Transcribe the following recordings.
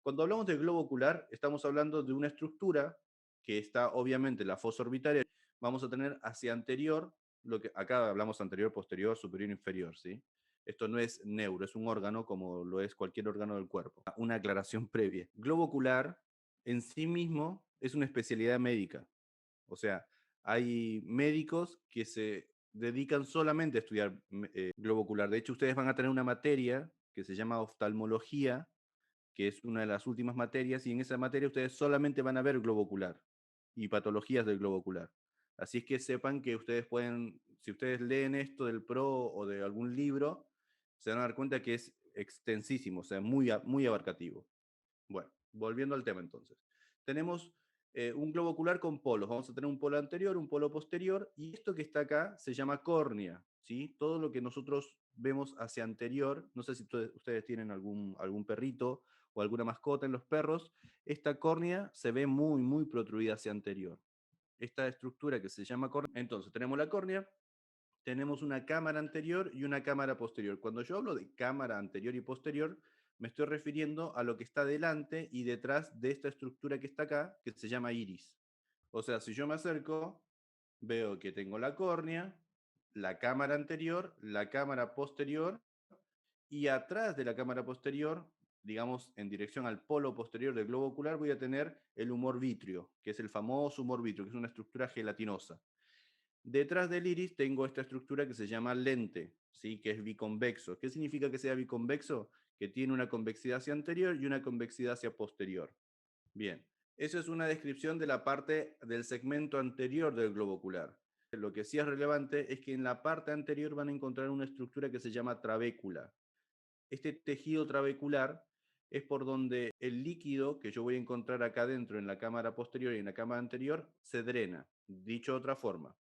Cuando hablamos del globo ocular, estamos hablando de una estructura que está obviamente en la fosa orbitaria. Vamos a tener hacia anterior, lo que acá hablamos anterior, posterior, superior, inferior, ¿sí? Esto no es neuro, es un órgano como lo es cualquier órgano del cuerpo. Una aclaración previa. Globo ocular en sí mismo es una especialidad médica. O sea, hay médicos que se dedican solamente a estudiar globo ocular. De hecho, ustedes van a tener una materia que se llama oftalmología, que es una de las últimas materias, y en esa materia ustedes solamente van a ver globo ocular y patologías del globo ocular. Así es que sepan que ustedes pueden, si ustedes leen esto del PRO o de algún libro, se van a dar cuenta que es extensísimo, o sea, muy abarcativo. Bueno, volviendo al tema entonces. Tenemos un globo ocular con polos. Vamos a tener un polo anterior, un polo posterior, y esto que está acá se llama córnea, ¿sí? Todo lo que nosotros vemos hacia anterior, no sé si ustedes tienen algún perrito o alguna mascota en los perros, esta córnea se ve muy protruida hacia anterior. Esta estructura que se llama córnea. Entonces, tenemos la córnea, tenemos una cámara anterior y una cámara posterior. Cuando yo hablo de cámara anterior y posterior, me estoy refiriendo a lo que está delante y detrás de esta estructura que está acá, que se llama iris. O sea, si yo me acerco, veo que tengo la córnea, la cámara anterior, la cámara posterior, y atrás de la cámara posterior, digamos en dirección al polo posterior del globo ocular, voy a tener el humor vítreo, que es el famoso humor vítreo, que es una estructura gelatinosa. Detrás del iris tengo esta estructura que se llama lente, ¿sí? Que es biconvexo. ¿Qué significa que sea biconvexo? Que tiene una convexidad hacia anterior y una convexidad hacia posterior. Bien, eso es una descripción de la parte del segmento anterior del globo ocular. Lo que sí es relevante es que en la parte anterior van a encontrar una estructura que se llama trabécula. Este tejido trabecular es por donde el líquido que yo voy a encontrar acá dentro en la cámara posterior y en la cámara anterior se drena. Dicho de otra forma,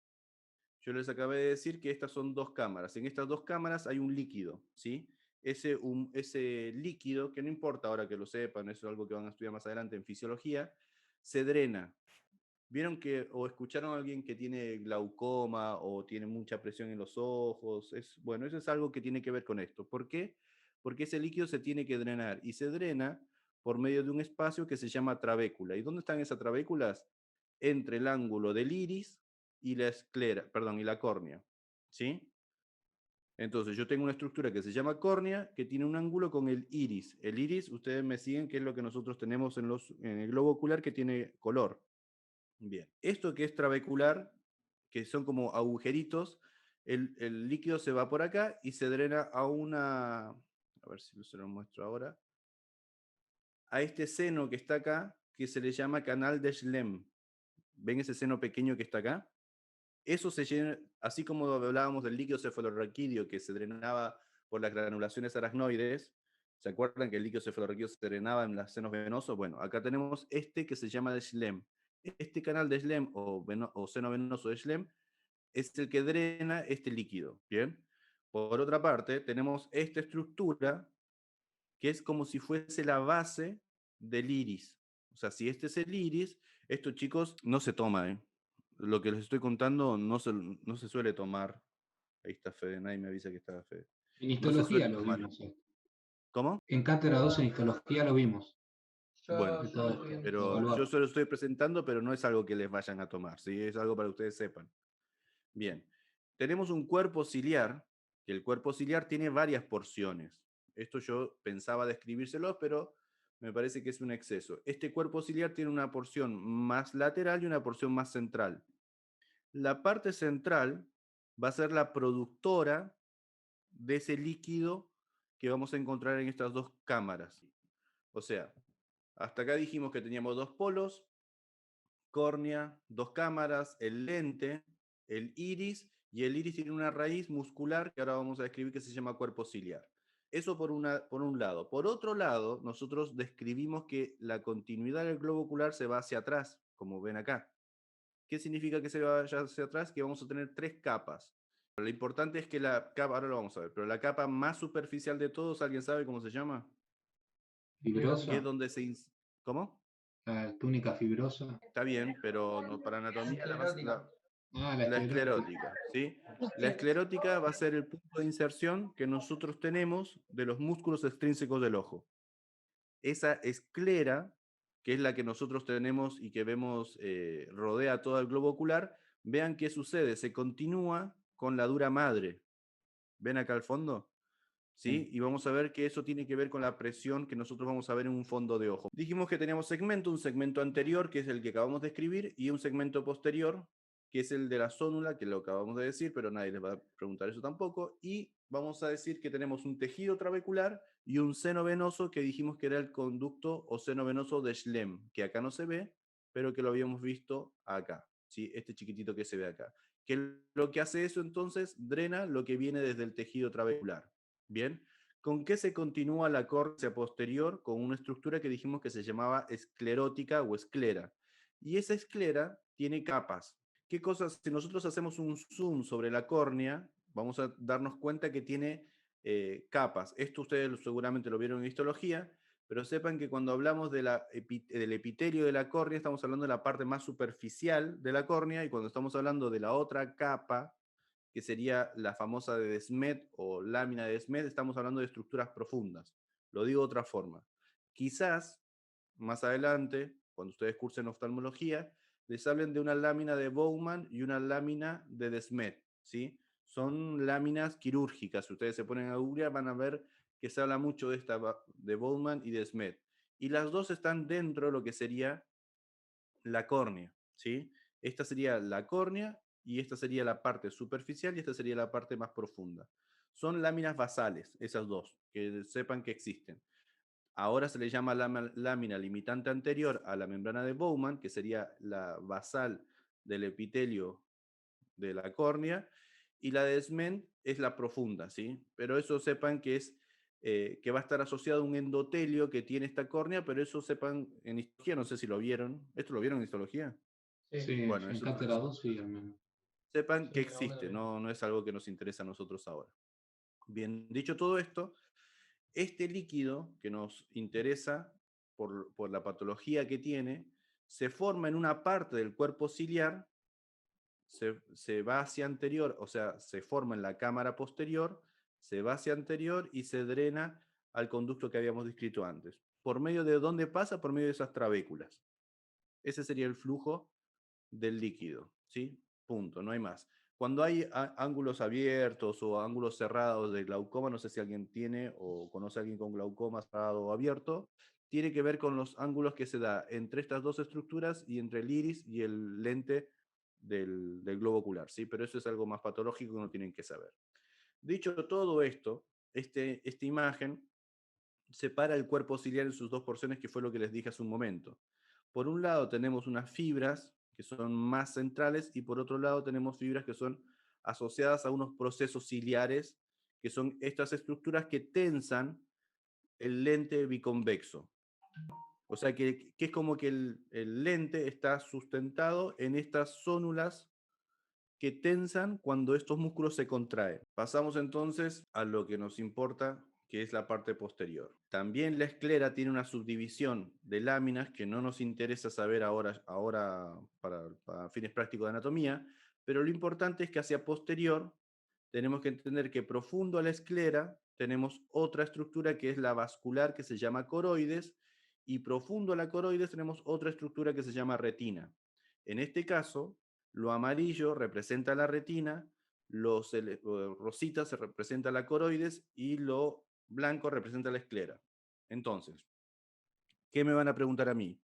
yo les acabé de decir que estas son dos cámaras. En estas dos cámaras hay un líquido, ¿sí? Ese líquido, que no importa ahora que lo sepan, eso es algo que van a estudiar más adelante en fisiología, se drena. ¿Vieron que o escucharon a alguien que tiene glaucoma o tiene mucha presión en los ojos? Bueno, eso es algo que tiene que ver con esto. ¿Por qué? Porque ese líquido se tiene que drenar y se drena por medio de un espacio que se llama trabécula. ¿Y dónde están esas trabéculas? Entre el ángulo del iris y la esclera, perdón, y la córnea, ¿sí? Entonces yo tengo una estructura que se llama córnea que tiene un ángulo con el iris. El iris, ustedes me siguen, que es lo que nosotros tenemos en el globo ocular que tiene color. Bien, esto que es trabecular, que son como agujeritos, el líquido se va por acá y se drena a ver si se lo muestro ahora, a este seno que está acá, que se le llama canal de Schlemm. ¿Ven ese seno pequeño que está acá? Eso se llena, así como hablábamos del líquido cefalorraquídeo que se drenaba por las granulaciones aracnoides. ¿Se acuerdan que el líquido cefalorraquídeo se drenaba en los senos venosos? Bueno, acá tenemos este que se llama de Schlemm. Este canal de Schlemm o seno venoso de Schlemm es el que drena este líquido. Bien. Por otra parte, tenemos esta estructura que es como si fuese la base del iris. O sea, si este es el iris, esto, chicos, no se toma, ¿eh? Lo que les estoy contando no se suele tomar. Ahí está Fede, nadie me avisa que está Fede. En No se histología suele lo tomar. vimos. ¿Cómo? En cátedra 2 en histología lo vimos. Bueno, De pero yo evaluar. solo estoy presentando, pero no es algo que les vayan a tomar, ¿sí? Es algo para que ustedes sepan. Bien, tenemos un cuerpo ciliar, que el cuerpo ciliar tiene varias porciones. Esto yo pensaba describírselos, pero me parece que es un exceso. Este cuerpo ciliar tiene una porción más lateral y una porción más central. La parte central va a ser la productora de ese líquido que vamos a encontrar en estas dos cámaras. O sea, hasta acá dijimos que teníamos dos polos, córnea, dos cámaras, el lente, el iris, y el iris tiene una raíz muscular que ahora vamos a describir que se llama cuerpo ciliar. Eso por un lado. Por otro lado, nosotros describimos que la continuidad del globo ocular se va hacia atrás, como ven acá. ¿Qué significa que se vaya hacia atrás? Que vamos a tener tres capas. Pero lo importante es que la capa, ahora lo vamos a ver, pero la capa más superficial de todos, ¿alguien sabe cómo se llama? Que es Fibrosa. donde ¿Cómo? La túnica fibrosa. Está bien, pero no, para anatomía Ah, la la esclerótica. esclerótica, ¿sí? La esclerótica va a ser el punto de inserción que nosotros tenemos de los músculos extrínsecos del ojo. esa esclera, que es la que nosotros tenemos y que vemos rodea todo el globo ocular, vean qué sucede, se continúa con la dura madre. ¿Ven acá al fondo? ¿Sí? Y vamos a ver que eso tiene que ver con la presión que nosotros vamos a ver en un fondo de ojo. Dijimos que teníamos segmento, un segmento anterior, que es el que acabamos de escribir, y un segmento posterior, que es el de la zónula, que lo acabamos de decir, pero nadie les va a preguntar eso tampoco. Y vamos a decir que tenemos un tejido trabecular y un seno venoso, que dijimos que era el conducto o seno venoso de Schlemm, que acá no se ve, pero que lo habíamos visto acá, ¿sí? Este chiquitito que se ve acá. Que lo que hace eso entonces drena lo que viene desde el tejido trabecular. Bien, ¿con qué se continúa la córnea posterior? Con una estructura que dijimos que se llamaba esclerótica o esclera. Y esa esclera tiene capas. ¿Qué cosas? Si nosotros hacemos un zoom sobre la córnea, vamos a darnos cuenta que tiene capas. Esto ustedes seguramente lo vieron en histología, pero sepan que cuando hablamos del epitelio de la córnea, estamos hablando de la parte más superficial de la córnea, y cuando estamos hablando de la otra capa, que sería la famosa de Desmet o lámina de Desmet, estamos hablando de estructuras profundas. Lo digo de otra forma. Quizás más adelante, cuando ustedes cursen oftalmología, les hablen de una lámina de Bowman y una lámina de Desmet, ¿sí? Son láminas quirúrgicas. Si ustedes se ponen a googlear, van a ver que se habla mucho de esta de Bowman y Desmet. Y las dos están dentro de lo que sería la córnea, ¿sí? Esta sería la córnea y esta sería la parte superficial y esta sería la parte más profunda. Son láminas basales, esas dos, que sepan que existen. Ahora se le llama lámina limitante anterior a la membrana de Bowman, que sería la basal del epitelio de la córnea, y la de Desmet es la profunda, ¿sí? Pero eso sepan que es que va a estar asociado a un endotelio que tiene esta córnea, pero eso sepan en histología, no sé si lo vieron. ¿Esto lo vieron en histología? Sí, Bueno, en eso cátedra 2 sí, al menos. sepan que existe, no, no es algo que nos interesa a nosotros ahora. Bien, dicho todo esto, este líquido que nos interesa por la patología que tiene, se forma en una parte del cuerpo ciliar, se va hacia anterior, o sea, se forma en la cámara posterior, se va hacia anterior y se drena al conducto que habíamos descrito antes. ¿Por medio de dónde pasa? Por medio de esas trabéculas. Ese sería el flujo del líquido, ¿sí? Punto, no hay más. Cuando hay ángulos abiertos o ángulos cerrados de glaucoma, no sé si alguien tiene o conoce a alguien con glaucoma cerrado o abierto, tiene que ver con los ángulos que se da entre estas dos estructuras y entre el iris y el lente del globo ocular, ¿sí? Pero eso es algo más patológico que no tienen que saber. Dicho todo esto, esta imagen separa el cuerpo ciliar en sus dos porciones, que fue lo que les dije hace un momento. Por un lado tenemos unas fibras que son más centrales y por otro lado tenemos fibras que son asociadas a unos procesos ciliares, que son estas estructuras que tensan el lente biconvexo. O sea que es como que el lente está sustentado en estas zónulas que tensan cuando estos músculos se contraen. Pasamos entonces a lo que nos importa, que es la parte posterior. También la esclera tiene una subdivisión de láminas que no nos interesa saber ahora para fines prácticos de anatomía, pero lo importante es que hacia posterior tenemos que entender que profundo a la esclera tenemos otra estructura que es la vascular, que se llama coroides, y profundo a la coroides tenemos otra estructura que se llama retina. En este caso, lo amarillo representa la retina, lo rosita se representa la coroides y lo blanco representa la esclera. Entonces, ¿qué me van a preguntar a mí?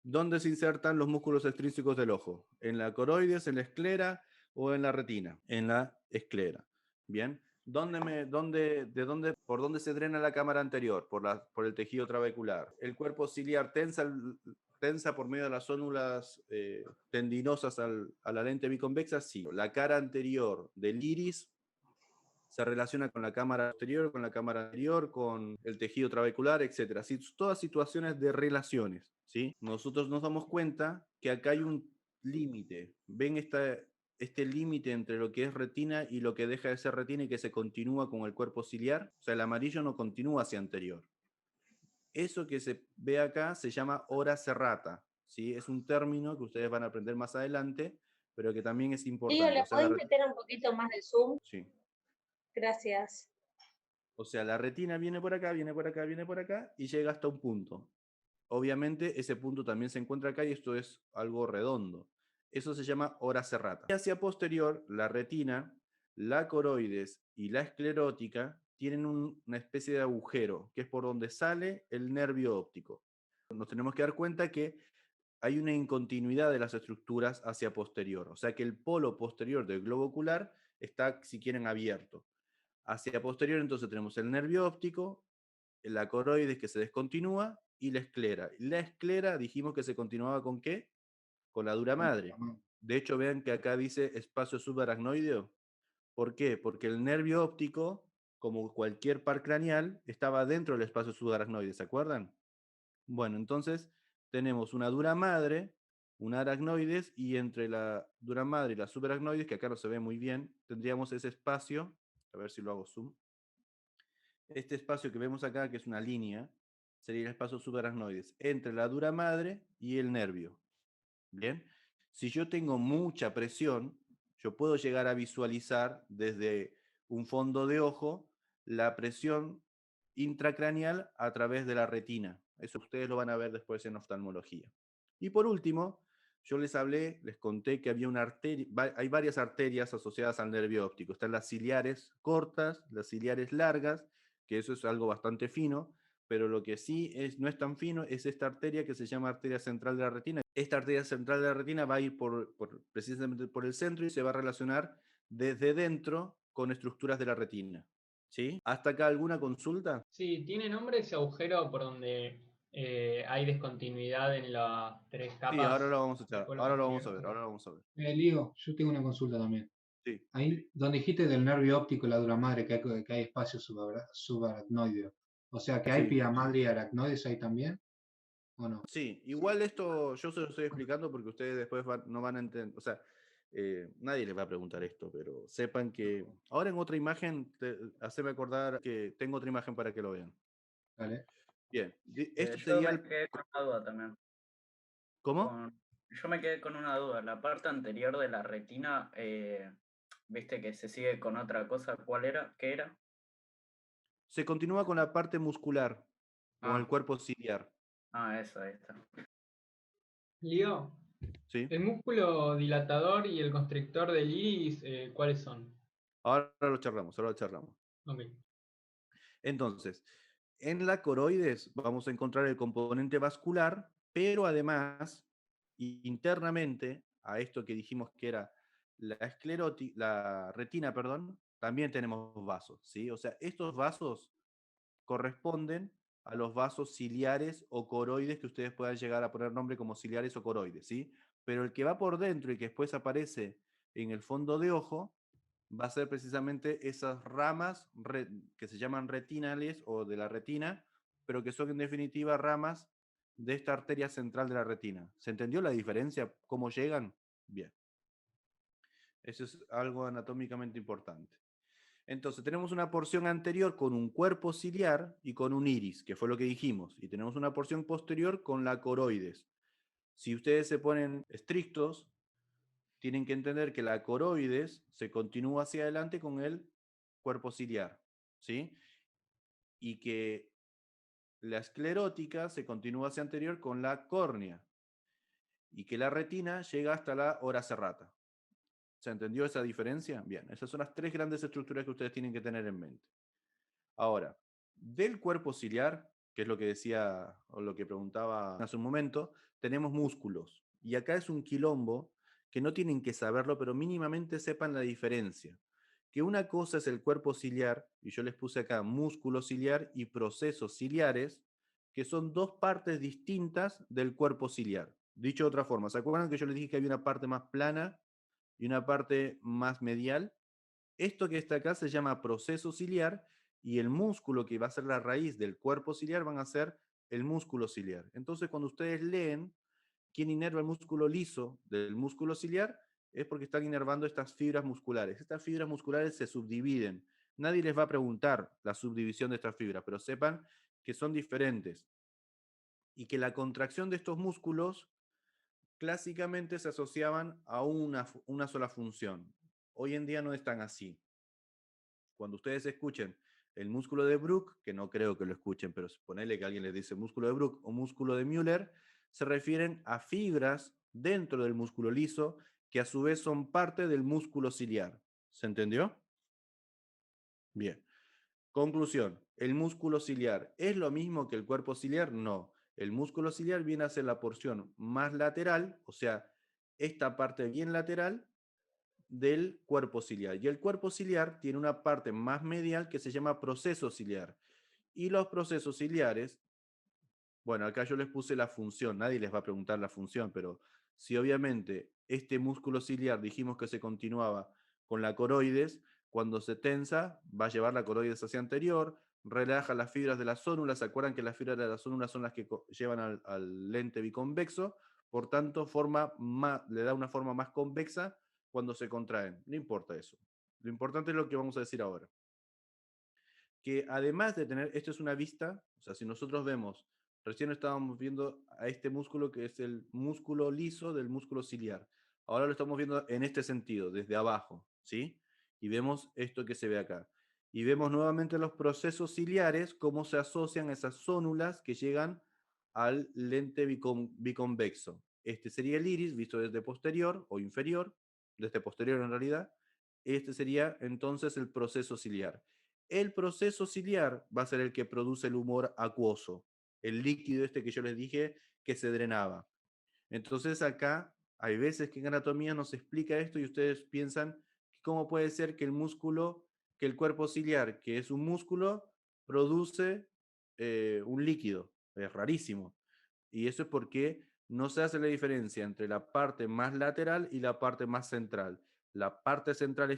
¿Dónde se insertan los músculos extrínsecos del ojo? ¿En la coroides, en la esclera o en la retina? En la esclera. Bien. ¿Por dónde se drena la cámara anterior? Por el tejido trabecular. ¿El cuerpo ciliar tensa por medio de las zónulas tendinosas a la lente biconvexa? Sí. La cara anterior del iris se relaciona con la cámara posterior, con la cámara anterior, con el tejido trabecular, etc. ¿Sí? Todas situaciones de relaciones, ¿sí? Nosotros nos damos cuenta que acá hay un límite. ¿Ven este límite entre lo que es retina y lo que deja de ser retina y que se continúa con el cuerpo ciliar? O sea, el amarillo no continúa hacia anterior. Eso que se ve acá se llama hora serrata, ¿sí? Es un término que ustedes van a aprender más adelante, pero que también es Diego, importante. ¿le O sea, podés meter un poquito más de zoom? sí. Gracias. O sea, la retina viene por acá, viene por acá, viene por acá y llega hasta un punto. Obviamente ese punto también se encuentra acá y esto es algo redondo. Eso se llama hora serrata. Y hacia posterior, la retina, la coroides y la esclerótica tienen una especie de agujero, que es por donde sale el nervio óptico. Nos tenemos que dar cuenta que hay una incontinuidad de las estructuras hacia posterior. O sea que el polo posterior del globo ocular está, si quieren, abierto. Hacia posterior entonces tenemos el nervio óptico, la coroides que se descontinúa y la esclera. La esclera dijimos que se continuaba ¿con qué? Con la dura madre. De hecho, vean que acá dice espacio subaracnoideo. ¿Por qué? Porque el nervio óptico, como cualquier par craneal, estaba dentro del espacio subaracnoide, ¿se acuerdan? Bueno, entonces tenemos una dura madre, una aracnoides, y entre la dura madre y la subaracnoides, que acá no se ve muy bien, tendríamos ese espacio, a ver si lo hago zoom. Este espacio que vemos acá, que es una línea, sería el espacio subaracnoides, entre la dura madre y el nervio. Bien, si yo tengo mucha presión, yo puedo llegar a visualizar desde un fondo de ojo la presión intracraneal a través de la retina. Eso ustedes lo van a ver después en oftalmología. Y por último, yo les hablé, les conté que había una arteria, hay varias arterias asociadas al nervio óptico. Están las ciliares cortas, las ciliares largas, que eso es algo bastante fino, pero lo que sí no es tan fino es esta arteria que se llama arteria central de la retina. Esta arteria central de la retina va a ir precisamente por el centro y se va a relacionar desde dentro con estructuras de la retina. ¿Sí? ¿Hasta acá alguna consulta? Sí, ¿tiene nombre ese agujero por donde hay descontinuidad en las tres Sí, ahora capas? lo vamos a echar, ahora lo vamos a ver, ahora lo vamos a ver. Lío, yo tengo una consulta también. Sí. Ahí donde dijiste del nervio óptico y la dura madre, que hay espacio subaracnoideo. O sea, que hay Sí. pia madre y aracnoides ahí también, ¿o no? Sí, igual esto yo se lo estoy explicando porque ustedes después no van a entender, o sea, nadie les va a preguntar esto, pero sepan que ahora en otra imagen, haceme acordar que tengo otra imagen para que lo vean. Vale. Bien, esto Yo sería me quedé con una duda también. ¿Cómo? Yo me quedé con una duda. La parte anterior de la retina, viste que se sigue con otra cosa. ¿Cuál era? ¿Qué era? Se continúa con la parte muscular, con el Ah, cuerpo ciliar, eso, ahí está. Lío, ¿sí? el músculo dilatador y el constrictor del iris, ¿cuáles son? Ahora lo charlamos, ahora lo charlamos. Ok. Entonces, en la coroides vamos a encontrar el componente vascular, pero además, internamente, a esto que dijimos que era la retina, perdón, también tenemos vasos, ¿sí? O sea, estos vasos corresponden a los vasos ciliares o coroides que ustedes puedan llegar a poner nombre como ciliares o coroides, ¿sí? Pero el que va por dentro y que después aparece en el fondo de ojo va a ser precisamente esas ramas que se llaman retinales o de la retina, pero que son en definitiva ramas de esta arteria central de la retina. ¿Se entendió la diferencia? ¿Cómo llegan? Bien. Eso es algo anatómicamente importante. Entonces, tenemos una porción anterior con un cuerpo ciliar y con un iris, que fue lo que dijimos, y tenemos una porción posterior con la coroides. Si ustedes se ponen estrictos, tienen que entender que la coroides se continúa hacia adelante con el cuerpo ciliar, ¿sí? Y que la esclerótica se continúa hacia anterior con la córnea, y que la retina llega hasta la hora serrata. ¿Se entendió esa diferencia? Bien, esas son las tres grandes estructuras que ustedes tienen que tener en mente. Ahora, del cuerpo ciliar, que es lo que decía o lo que preguntaba hace un momento, tenemos músculos. Y acá es un quilombo que no tienen que saberlo, pero mínimamente sepan la diferencia. Que una cosa es el cuerpo ciliar, y yo les puse acá músculo ciliar y procesos ciliares, que son dos partes distintas del cuerpo ciliar. Dicho de otra forma, ¿se acuerdan que yo les dije que había una parte más plana y una parte más medial? Esto que está acá se llama proceso ciliar y el músculo que va a ser la raíz del cuerpo ciliar van a ser el músculo ciliar. Entonces, cuando ustedes leen quién inerva el músculo liso del músculo ciliar, es porque están inervando estas fibras musculares. Estas fibras musculares se subdividen. Nadie les va a preguntar la subdivisión de estas fibras, pero sepan que son diferentes y que la contracción de estos músculos clásicamente se asociaban a una sola función. Hoy en día no es tan así. Cuando ustedes escuchen El músculo de Brook, que no creo que lo escuchen, pero ponele que alguien les dice músculo de Brook o músculo de Müller, se refieren a fibras dentro del músculo liso que a su vez son parte del músculo ciliar. ¿Se entendió? Bien. Conclusión, ¿el músculo ciliar es lo mismo que el cuerpo ciliar? No. El músculo ciliar viene a ser la porción más lateral, o sea, esta parte bien lateral del cuerpo ciliar. Y el cuerpo ciliar tiene una parte más medial que se llama proceso ciliar. Y los procesos ciliares, bueno, acá yo les puse la función, nadie les va a preguntar la función, pero si obviamente este músculo ciliar dijimos que se continuaba con la coroides, cuando se tensa va a llevar la coroides hacia anterior, relaja las fibras de las zónulas, ¿se acuerdan que las fibras de las zónulas son las que llevan al lente biconvexo? Por tanto, le da una forma más convexa cuando se contraen. No importa eso. Lo importante es lo que vamos a decir ahora. Que además de tener, esto es una vista, o sea, si nosotros vemos, recién estábamos viendo a este músculo que es el músculo liso del músculo ciliar. Ahora lo estamos viendo en este sentido, desde abajo, ¿sí? Y vemos esto que se ve acá. Y vemos nuevamente los procesos ciliares, cómo se asocian esas zónulas que llegan al lente biconvexo. Este sería el iris, visto desde posterior o inferior, desde posterior en realidad. Este sería entonces el proceso ciliar. El proceso ciliar va a ser el que produce el humor acuoso, el líquido este que yo les dije que se drenaba. Entonces acá hay veces que en anatomía nos explica esto y ustedes piensan cómo puede ser que el músculo, que el cuerpo ciliar, que es un músculo, produce un líquido. Es rarísimo. Y eso es porque no se hace la diferencia entre la parte más lateral y la parte más central. La parte central,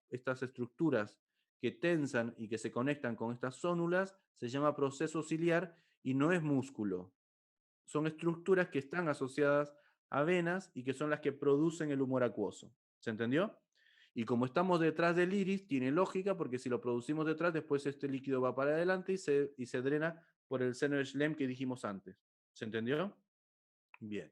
estas estructuras que tensan y que se conectan con estas zónulas, se llama proceso ciliar y no es músculo. Son estructuras que están asociadas a venas y que son las que producen el humor acuoso. ¿Se entendió? Y como estamos detrás del iris, tiene lógica porque si lo producimos detrás, después este líquido va para adelante y se drena por el seno de Schlemm que dijimos antes. ¿Se entendió? Bien.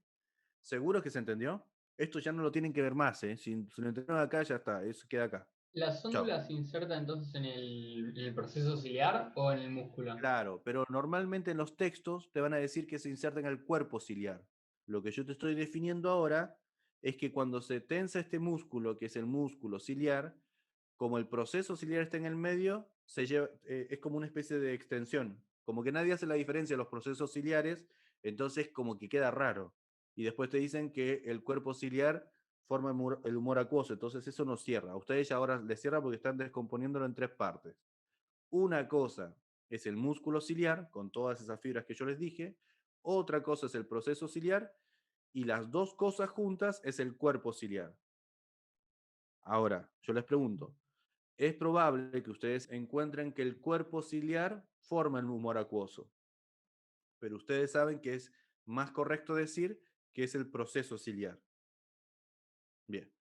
¿Seguro que se entendió? Esto ya no lo tienen que ver más, ¿eh? Si lo entendieron acá, ya está. Eso queda acá. ¿La Chao. zónula se inserta entonces en el proceso ciliar o en el músculo? Claro, pero normalmente en los textos te van a decir que se inserta en el cuerpo ciliar. Lo que yo te estoy definiendo ahora es que cuando se tensa este músculo, que es el músculo ciliar, como el proceso ciliar está en el medio, es como una especie de extensión. Como que nadie hace la diferencia de los procesos ciliares, entonces como que queda raro. Y después te dicen que el cuerpo ciliar forma el humor acuoso, entonces eso no cierra. A ustedes ya ahora les cierra porque están descomponiéndolo en tres partes. Una cosa es el músculo ciliar, con todas esas fibras que yo les dije. Otra cosa es el proceso ciliar. Y las dos cosas juntas es el cuerpo ciliar. Ahora, yo les pregunto, es probable que ustedes encuentren que el cuerpo ciliar forma el humor acuoso, pero ustedes saben que es más correcto decir que es el proceso ciliar. Bien,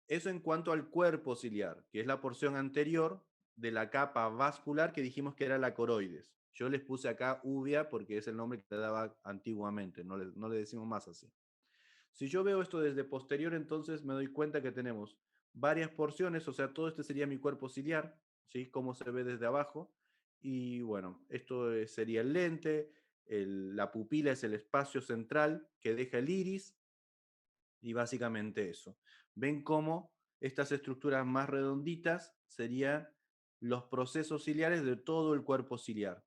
eso en cuanto al cuerpo ciliar, que es la porción anterior de la capa vascular que dijimos que era la coroides. Yo les puse acá uvea porque es el nombre que le daba antiguamente, no le decimos más así. Si yo veo esto desde posterior, entonces me doy cuenta que tenemos varias porciones, o sea, todo este sería mi cuerpo ciliar, ¿sí? Como se ve desde abajo. Y bueno, esto sería el lente, la pupila es el espacio central que deja el iris, y básicamente eso. Ven cómo estas estructuras más redonditas serían los procesos ciliares de todo el cuerpo ciliar.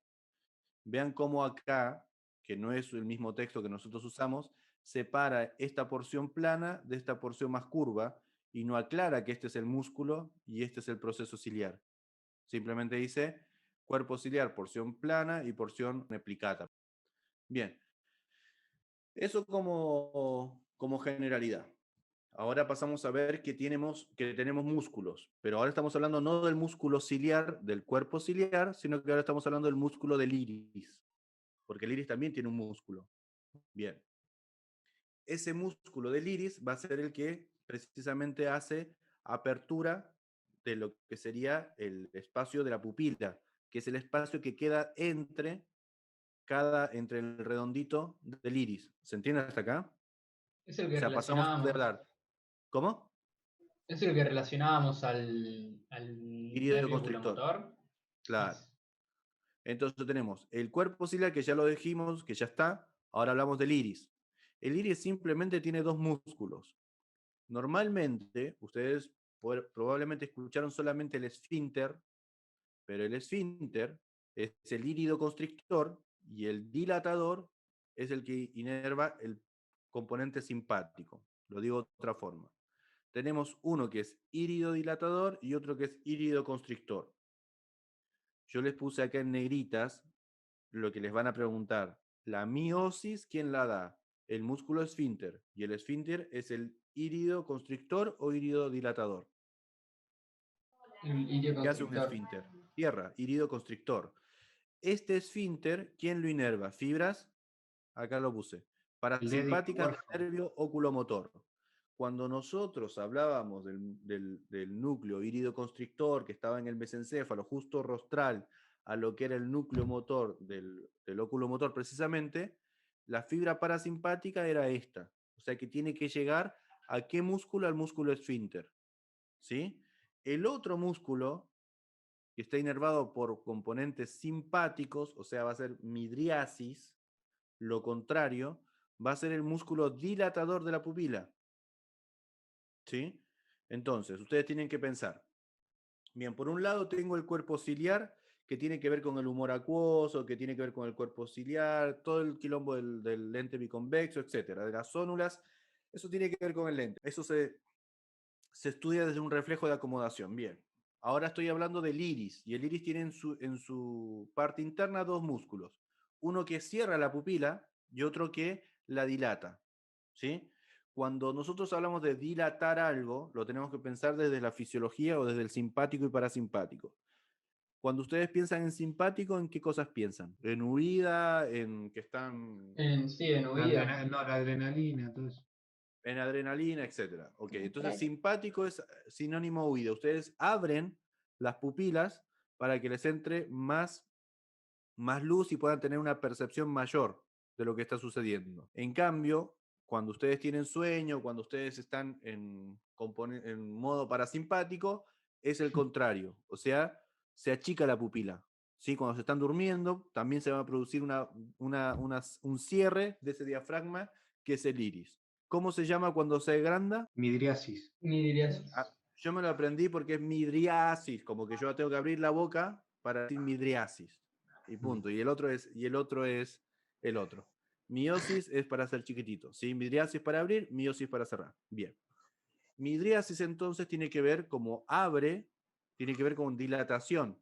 Vean cómo acá, que no es el mismo texto que nosotros usamos, separa esta porción plana de esta porción más curva y no aclara que este es el músculo y este es el proceso ciliar. Simplemente dice cuerpo ciliar, porción plana y porción replicata. Bien, eso como generalidad. Ahora pasamos a ver que tenemos músculos, pero ahora estamos hablando no del músculo ciliar, del cuerpo ciliar, sino que ahora estamos hablando del músculo del iris, porque el iris también tiene un músculo. Bien. Ese músculo del iris va a ser el que precisamente hace apertura de lo que sería el espacio de la pupila, que es el espacio que queda entre el redondito del iris. ¿Se entiende hasta acá? Es el O que sea, pasamos de relacionábamos, hablar. ¿Cómo? es el que relacionábamos al nervio Iridoconstrictor. oculomotor. Claro. Entonces tenemos el cuerpo ciliar, que ya lo dijimos, que ya está. Ahora hablamos del iris. El iris simplemente tiene dos músculos. Normalmente, ustedes probablemente escucharon solamente el esfínter, pero el esfínter es el írido constrictor y el dilatador es el que inerva el componente simpático. Lo digo de otra forma. Tenemos uno que es írido dilatador y otro que es írido constrictor. Yo les puse acá en negritas lo que les van a preguntar. La miosis, ¿quién la da? El músculo esfínter. Y el esfínter es el írido constrictor o írido dilatador. El irio ¿Qué hace un constrictor. esfínter? Tierra, írido constrictor. Este esfínter, ¿quién lo inerva? Fibras, acá lo puse. El Parasimpáticas del dedicomorfo. nervio oculomotor. Cuando nosotros hablábamos del núcleo írido constrictor que estaba en el mesencéfalo, justo rostral a lo que era el núcleo motor del oculomotor precisamente, la fibra parasimpática era esta. O sea que tiene que llegar ¿a qué músculo? Al músculo esfínter. ¿Sí? El otro músculo que está inervado por componentes simpáticos, o sea, va a ser midriasis, lo contrario, va a ser el músculo dilatador de la pupila. ¿Sí? Entonces, ustedes tienen que pensar. Bien, por un lado tengo el cuerpo ciliar, que tiene que ver con el humor acuoso, que tiene que ver con el cuerpo ciliar, todo el quilombo del lente biconvexo, etcétera, de las zónulas, eso tiene que ver con el lente. Eso se estudia desde un reflejo de acomodación. Bien, ahora estoy hablando del iris, y el iris tiene en su parte interna dos músculos, uno que cierra la pupila y otro que la dilata. ¿Sí? Cuando nosotros hablamos de dilatar algo, lo tenemos que pensar desde la fisiología o desde el simpático y parasimpático. Cuando ustedes piensan en simpático, ¿en qué cosas piensan? ¿En huida? ¿En que están Sí, en huida. Noradrenalina, todo eso. en adrenalina, etcétera? Ok, entonces simpático es sinónimo a huida. Ustedes abren las pupilas para que les entre más luz y puedan tener una percepción mayor de lo que está sucediendo. En cambio, cuando ustedes tienen sueño, cuando ustedes están en modo parasimpático, es el contrario. O sea, se achica la pupila. ¿Sí? Cuando se están durmiendo, también se va a producir un cierre de ese diafragma que es el iris. ¿Cómo se llama cuando se agranda? Midriasis. Midriasis. Yo me lo aprendí porque es midriasis, como que yo tengo que abrir la boca para decir midriasis. Y punto. Y el otro es el otro. Miosis es para ser chiquitito. ¿Sí? Midriasis para abrir, miosis para cerrar. Bien. Midriasis entonces tiene que ver como abre, tiene que ver con dilatación,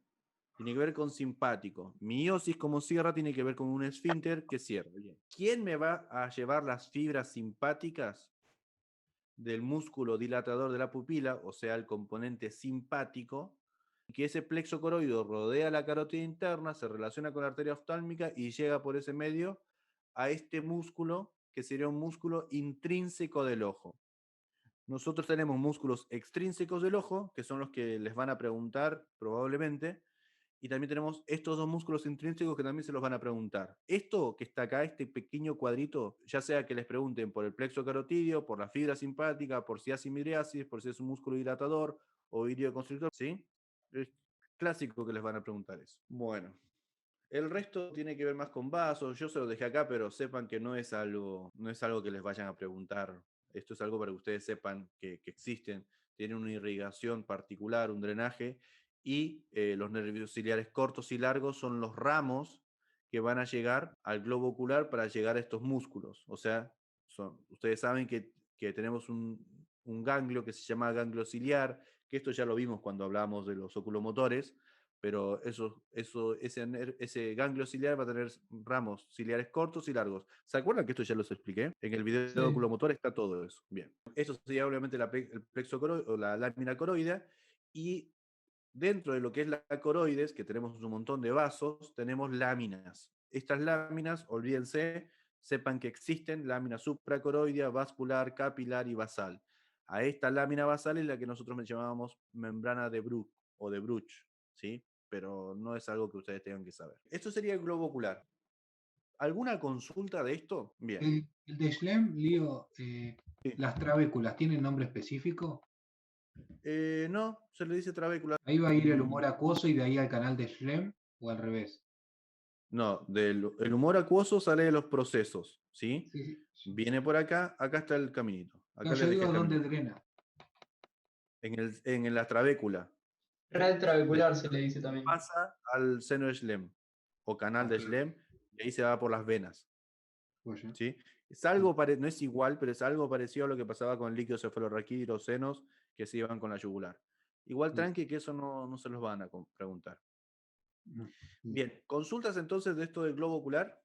tiene que ver con simpático. Miosis como cierra tiene que ver con un esfínter que cierra. Bien. ¿Quién me va a llevar las fibras simpáticas del músculo dilatador de la pupila, o sea, el componente simpático, que ese plexo coroideo rodea la carótida interna, se relaciona con la arteria oftálmica y llega por ese medio a este músculo que sería un músculo intrínseco del ojo. Nosotros tenemos músculos extrínsecos del ojo, que son los que les van a preguntar probablemente, y también tenemos estos dos músculos intrínsecos que también se los van a preguntar. Esto que está acá, este pequeño cuadrito, ya sea que les pregunten por el plexo carotidio, por la fibra simpática, por si hace midriasis, por si es un músculo dilatador o iridoconstrictor, ¿sí? Es clásico que les van a preguntar eso. Bueno, el resto tiene que ver más con vasos. Yo se lo dejé acá, pero sepan que no es algo que les vayan a preguntar. Esto es algo para que ustedes sepan que existen. Tienen una irrigación particular, un drenaje, y los nervios ciliares cortos y largos son los ramos que van a llegar al globo ocular para llegar a estos músculos. O sea, ustedes saben que tenemos un ganglio que se llama ganglio ciliar, que esto ya lo vimos cuando hablamos de los oculomotores, pero ese ganglio ciliar va a tener ramos ciliares cortos y largos. ¿Se acuerdan que esto ya los expliqué? En el video Sí. de oculomotor está todo eso. Bien. Esto sería obviamente el plexo o la lámina coroidea, y dentro de lo que es la coroides, que tenemos un montón de vasos, tenemos láminas. Estas láminas, olvídense, sepan que existen lámina supracoroidea, vascular, capilar y basal. A esta lámina basal es la que nosotros llamábamos membrana de Bruch o de Bruch, ¿sí? Pero no es algo que ustedes tengan que saber. Esto sería el globo ocular. ¿Alguna consulta de esto? Bien. El de Schlemm, Lío, Sí. las trabéculas, ¿tienen nombre específico? No, se le dice trabécula. Ahí va a ir el humor acuoso y de ahí al canal de Schlemm, o al revés. No, el humor acuoso sale de los procesos, ¿sí? Sí, sí. Viene por acá, acá está el caminito. Acá No, le yo dejé digo el dónde caminito. drena. En la trabécula. Red De trabecular se le dice también. pasa al seno de Schlemm o canal de Ok. Schlemm y ahí se va por las venas, Pues ya. ¿sí? Es algo no es igual, pero es algo parecido a lo que pasaba con el líquido cefalorraquídeo, senos que se iban con la yugular. Igual tranqui que eso no se los van a preguntar. Bien, consultas entonces de esto del globo ocular.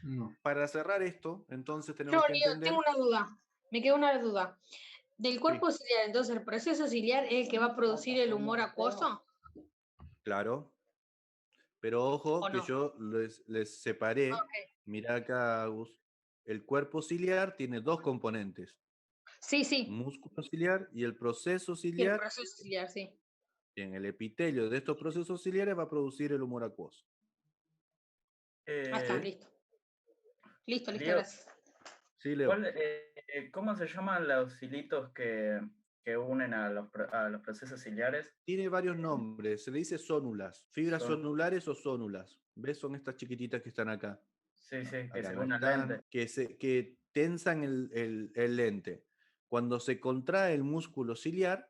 No. Para cerrar esto, entonces Yo, tenemos que Leo, entender. tengo una duda. Me quedó una duda. Del cuerpo ciliar, entonces, ¿el proceso ciliar es el que va a producir el humor acuoso? Claro, pero ojo ¿O que no? yo les separé. Ok. Mira acá, Agus. El cuerpo ciliar tiene dos componentes: Sí, sí. músculo ciliar y el proceso Y el ciliar. proceso ciliar, sí. En el epitelio de estos procesos ciliares va a producir el humor acuoso. Ah, está, Eh, listo. Listo, Leo, gracias. ¿Sí, Leo? ¿Cómo se llaman los hilitos que unen a los procesos ciliares? Tiene varios nombres. Se le dice sónulas, fibras Son, sonulares o sónulas. ¿Ves? Son estas chiquititas que están acá. sí, sí, que Acá se no unen al están, lente. que tensan el lente. Cuando se contrae el músculo ciliar,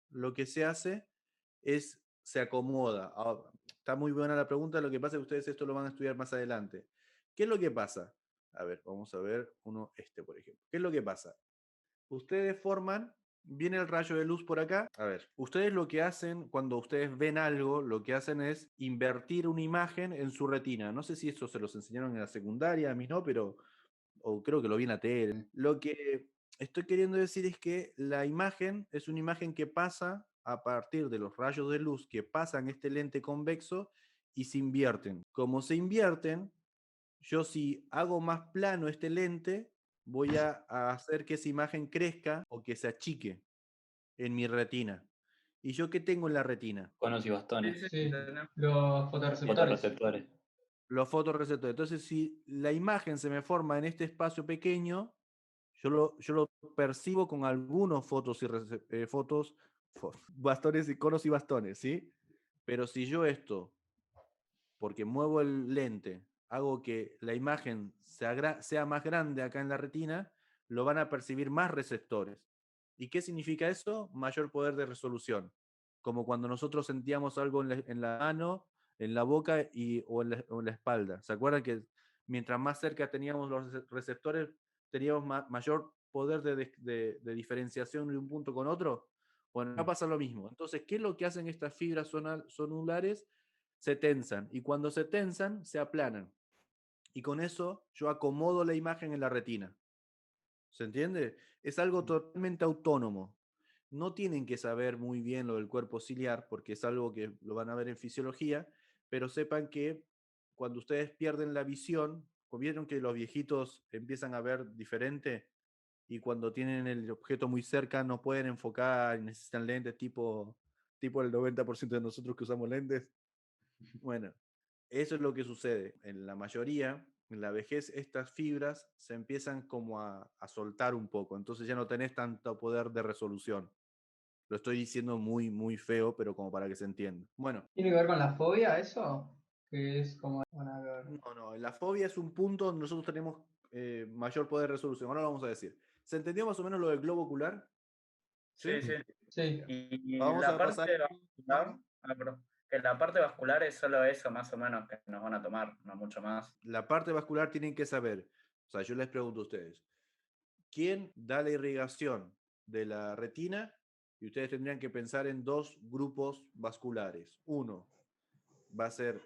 lo que se hace es se acomoda. Ahora, está muy buena la pregunta, lo que pasa es que ustedes esto lo van a estudiar más adelante. ¿Qué es lo que pasa? A ver, vamos a ver uno, por ejemplo. ¿Qué es lo que pasa? Ustedes forman, viene el rayo de luz por acá. A ver, ustedes lo que hacen cuando ustedes ven algo, lo que hacen es invertir una imagen en su retina. No sé si eso se los enseñaron en la secundaria, a mí no, pero o creo que lo vi en la tele. Lo que estoy queriendo decir es que la imagen es una imagen que pasa a partir de los rayos de luz que pasan este lente convexo y se invierten. Como se invierten, yo si hago más plano este lente, voy a hacer que esa imagen crezca o que se achique en mi retina. ¿Y yo qué tengo en la retina? Conos y Sí, bastones, sí, Sí, tenemos. los fotorreceptores. fotorreceptores. Los fotorreceptores. Entonces, si la imagen se me forma en este espacio pequeño, yo lo percibo con algunos bastones, conos y bastones, ¿sí? Pero si yo esto, porque muevo el lente, hago que la imagen sea más grande acá en la retina, lo van a percibir más receptores. ¿Y qué significa eso? Mayor poder de resolución. Como cuando nosotros sentíamos algo en la mano, en la boca o en la espalda. ¿Se acuerdan que mientras más cerca teníamos los receptores, teníamos mayor poder de diferenciación de un punto con otro? Bueno, acá pasa lo mismo. Entonces, ¿qué es lo que hacen estas fibras sonulares? Se tensan y cuando se tensan se aplanan. Y con eso yo acomodo la imagen en la retina. ¿Se entiende? Es algo totalmente autónomo. No tienen que saber muy bien lo del cuerpo ciliar porque es algo que lo van a ver en fisiología, pero sepan que cuando ustedes pierden la visión, vieron que los viejitos empiezan a ver diferente y cuando tienen el objeto muy cerca no pueden enfocar y necesitan lentes tipo el 90% de nosotros que usamos lentes. Bueno, eso es lo que sucede. En la mayoría, en la vejez, estas fibras se empiezan como a soltar un poco. Entonces ya no tenés tanto poder de resolución. Lo estoy diciendo muy, muy feo, pero como para que se entienda. Bueno, ¿Tiene que ver con la fobia eso? Que es como... Bueno, a ver. no. La fobia es un punto donde nosotros tenemos mayor poder de resolución. Ahora lo vamos a decir. ¿Se entendió más o menos lo del globo ocular? Sí, sí. Sí. Y Vamos la a pasar. parte vascular, perdón, que la parte vascular es solo eso más o menos que nos van a tomar, no mucho más. La parte vascular tienen que saber. O sea, yo les pregunto a ustedes. ¿Quién da la irrigación de la retina? Y ustedes tendrían que pensar en dos grupos vasculares. Uno va a ser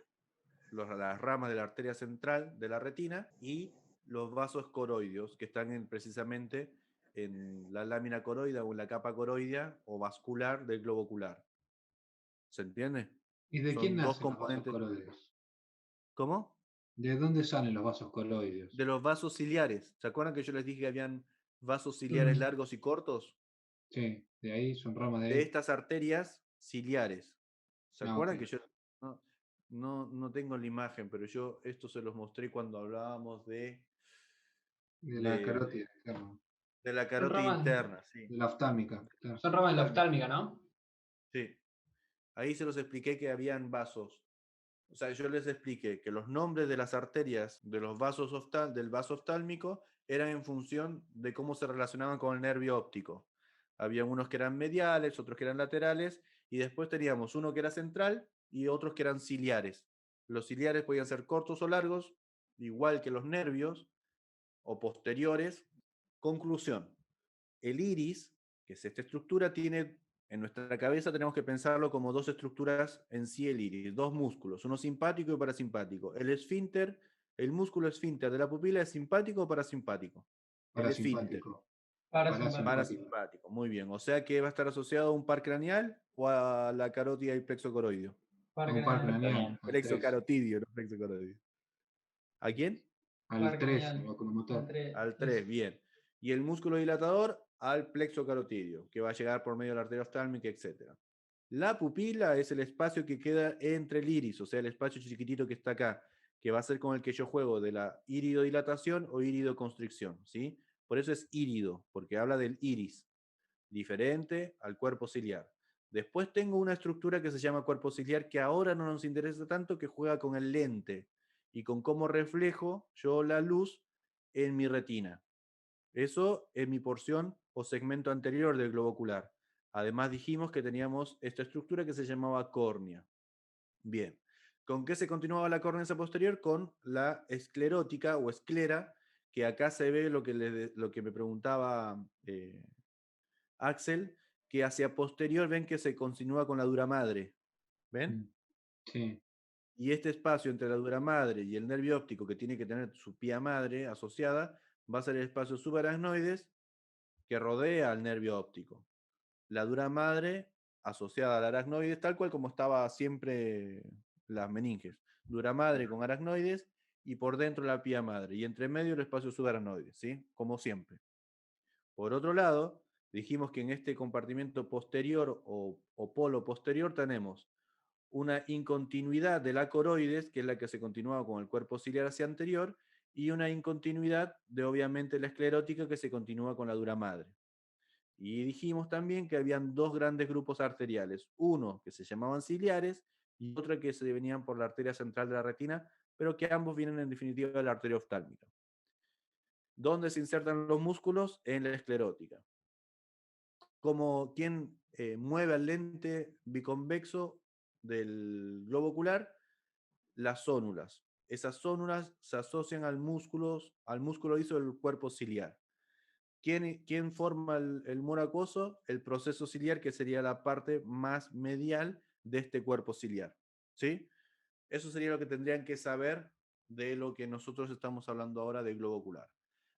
las ramas de la arteria central de la retina y los vasos coroideos que están precisamente en la lámina coroidea o en la capa coroidea o vascular del globo ocular. ¿Se entiende? ¿Y de Son quién dos nacen los vasos componentes. coloides? ¿Cómo? ¿De dónde salen los vasos coloides? De los vasos ciliares. ¿Se acuerdan que yo les dije que habían vasos ciliares largos y cortos? Sí, de ahí son ramas de De ahí. estas arterias ciliares. ¿Se Ah, acuerdan ok. que yo no tengo la imagen, pero yo esto se los mostré cuando hablábamos De la de carótida externa. De la carótida ramas. interna, sí. De la oftálmica. Claro. Son ramas de la oftálmica, ¿no? Sí. Ahí se los expliqué que habían vasos. O sea, yo les expliqué que los nombres de las arterias de los vasos del vaso oftálmico eran en función de cómo se relacionaban con el nervio óptico. Había unos que eran mediales, otros que eran laterales, y después teníamos uno que era central y otros que eran ciliares. Los ciliares podían ser cortos o largos, igual que los nervios, o posteriores. Conclusión: el iris, que es esta estructura, tiene, en nuestra cabeza tenemos que pensarlo como dos estructuras en sí el iris, dos músculos, uno simpático y parasimpático. El esfínter, el músculo esfínter de la pupila, ¿es simpático o parasimpático? El esfínter. Parasimpático. Parasimpático. Parasimpático, muy bien. O sea que va a estar asociado a un par craneal o a la carótida y plexo coroideo. Un par craneal. Al Plexo 3. carotidio, no plexo coroideo. ¿A quién? Al 3, al locomotor. Al 3, bien. Y el músculo dilatador al plexo carotidio, que va a llegar por medio de la arteria oftálmica, etc. La pupila es el espacio que queda entre el iris, o sea, el espacio chiquitito que está acá, que va a ser con el que yo juego de la iridodilatación o iridoconstricción, ¿sí? Por eso es írido, porque habla del iris, diferente al cuerpo ciliar. Después tengo una estructura que se llama cuerpo ciliar, que ahora no nos interesa tanto, que juega con el lente y con cómo reflejo yo la luz en mi retina. Eso es mi porción o segmento anterior del globo ocular. Además dijimos que teníamos esta estructura que se llamaba córnea. Bien. ¿Con qué se continuaba la córnea posterior? Con la esclerótica o esclera, que acá se ve lo que me preguntaba Axel, que hacia posterior ven que se continúa con la dura madre. ¿Ven? Sí. Y este espacio entre la dura madre y el nervio óptico, que tiene que tener su pía madre asociada, va a ser el espacio subaracnoides que rodea al nervio óptico. La dura madre asociada al aracnoides, tal cual como estaba siempre las meninges. Dura madre con aracnoides y por dentro la pía madre. Y entre medio el espacio subaracnoides, ¿sí? Como siempre. Por otro lado, dijimos que en este compartimento posterior o polo posterior tenemos una incontinuidad de la coroides, que es la que se continúa con el cuerpo ciliar hacia anterior, y una incontinuidad de obviamente la esclerótica que se continúa con la dura madre. Y dijimos también que habían dos grandes grupos arteriales, uno que se llamaban ciliares y otro que se venían por la arteria central de la retina, pero que ambos vienen en definitiva de la arteria oftálmica. ¿Dónde se insertan los músculos? En la esclerótica. Como quien mueve al lente biconvexo del globo ocular, las zónulas. Esas zónulas se asocian al músculo liso del cuerpo ciliar. ¿Quién forma el humor acuoso? El proceso ciliar, que sería la parte más medial de este cuerpo ciliar. ¿Sí? Eso sería lo que tendrían que saber de lo que nosotros estamos hablando ahora del globo ocular.